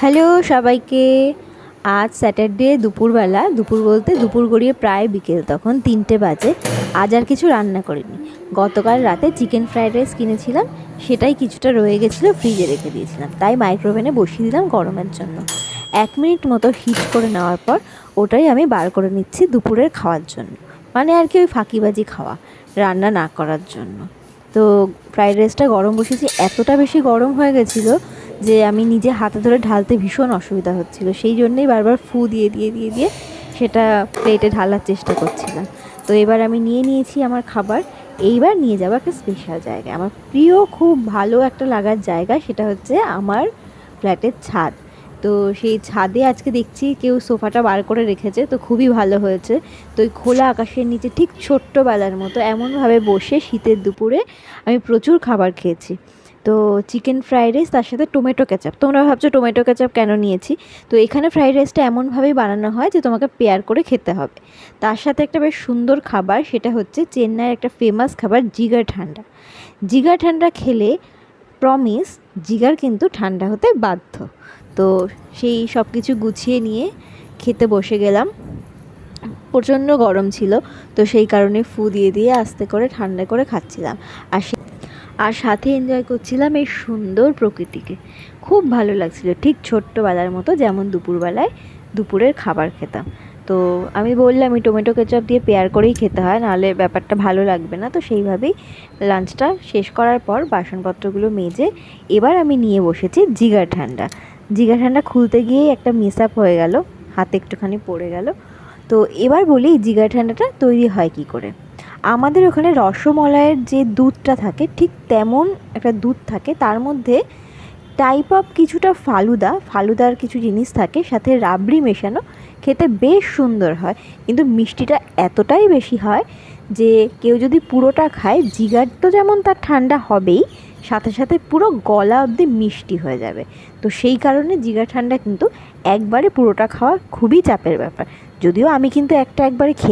Hello সবাইকে। আজ Saturday দুপুরবেলা, দুপুর বলতে দুপুর গড়িয়ে প্রায় বিকেল, তখন 3টে বাজে। আজ আর কিছু রান্না করিনি। গতকাল রাতে চিকেন ফ্রাইড রাইস কিনেছিলাম, সেটাই কিছুটা রয়ে গেছিলো, ফ্রিজে রেখে দিয়েছিলাম, তাই মাইক্রোওভেনে বসিয়ে দিলাম গরমের জন্য। 1 মিনিট মতো হিট করে নেওয়ার পর ওটাই আমি বার করে নিচ্ছি দুপুরের খাওয়ার জন্য, মানে আর কি ওই ফাঁকিবাজি খাওয়া, রান্না না করার জন্য। তো ফ্রাইড রাইসটা গরম বসেছি, এতটা বেশি গরম হয়ে গেছিলো যে আমি নিজে হাতে ধরে ঢালতে ভীষণ অসুবিধা হচ্ছিল, সেই জন্যই বারবার ফু দিয়ে দিয়ে দিয়ে দিয়ে সেটা প্লেটে ঢালার চেষ্টা করছিলাম। তো এবার আমি নিয়ে নিয়েছি আমার খাবার। এইবার নিয়ে যাবো একটা স্পেশাল জায়গায়, আমার প্রিয়, খুব ভালো একটা লাগার জায়গা, সেটা হচ্ছে আমার ফ্ল্যাটের ছাদ। তো সেই ছাদে আজকে দেখছি কেউ সোফাটা বার করে রেখেছে, তো খুবই ভালো হয়েছে। তো ওই খোলা আকাশের নিচে ঠিক ছোট্টবেলার মতো এমনভাবে বসে শীতের দুপুরে আমি প্রচুর খাবার খেয়েছি। তো চিকেন ফ্রাইড রাইস, তার সাথে টমেটো কেচাপ। তোমরা ভাবছো টমেটো কেচাপ কেন নিয়েছি? তো এখানে ফ্রাইড রাইসটা এমনভাবেই বানানো হয় যে তোমাকে পেয়ার করে খেতে হবে। তার সাথে একটা বেশ সুন্দর খাবার, সেটা হচ্ছে চেন্নাইয়ের একটা ফেমাস খাবার, জিগার ঠান্ডা। জিগার ঠান্ডা খেলে প্রমিস, জিগার কিন্তু ঠান্ডা হতে বাধ্য। তো সেই সব কিছু গুছিয়ে নিয়ে খেতে বসে গেলাম। প্রচণ্ড গরম ছিল, তো সেই কারণে ফু দিয়ে দিয়ে আস্তে করে ঠান্ডা করে খাচ্ছিলাম। আর সাথে এনজয় করছিলাম এই সুন্দর প্রকৃতিকে। খুব ভালো লাগছিল, ঠিক ছোট্টবেলার মতো, যেমন দুপুরবেলায় দুপুরের খাবার খেতাম। তো আমি বললাম এই টমেটো কেচাপ দিয়ে পেয়ার করেই খেতে হয়, নাহলে ব্যাপারটা ভালো লাগবে না। তো সেইভাবেই লাঞ্চটা শেষ করার পর বাসনপত্রগুলো মেজে এবার আমি নিয়ে বসেছি জিগার ঠান্ডা। জিগার ঠান্ডা খুলতে গিয়েই একটা মিস আপ হয়ে গেল, হাতে একটুখানি পড়ে গেল। তো এবার বলি জিগার ঠান্ডাটা তৈরি হয় কী করে। আমাদের ওখানে রসমলাইয়ের যে দুধটা থাকে, ঠিক তেমন একটা দুধ থাকে, তার মধ্যে টাইপ অফ কিছুটা ফালুদার কিছু জিনিস থাকে, সাথে রাবড়ি মেশানো, খেতে বেশ সুন্দর হয়। কিন্তু মিষ্টিটা এতটাই বেশি হয় যে কেউ যদি পুরোটা খায়, জিগার তো যেমন তার ঠান্ডা হবেই, সাথে সাথে পুরো গলা অবধি মিষ্টি হয়ে যাবে। তো সেই কারণে জিগার ঠান্ডা কিন্তু একবারে পুরোটা খাওয়া খুবই চাপের ব্যাপার। যদিও আমি কিন্তু একবারে খেয়ে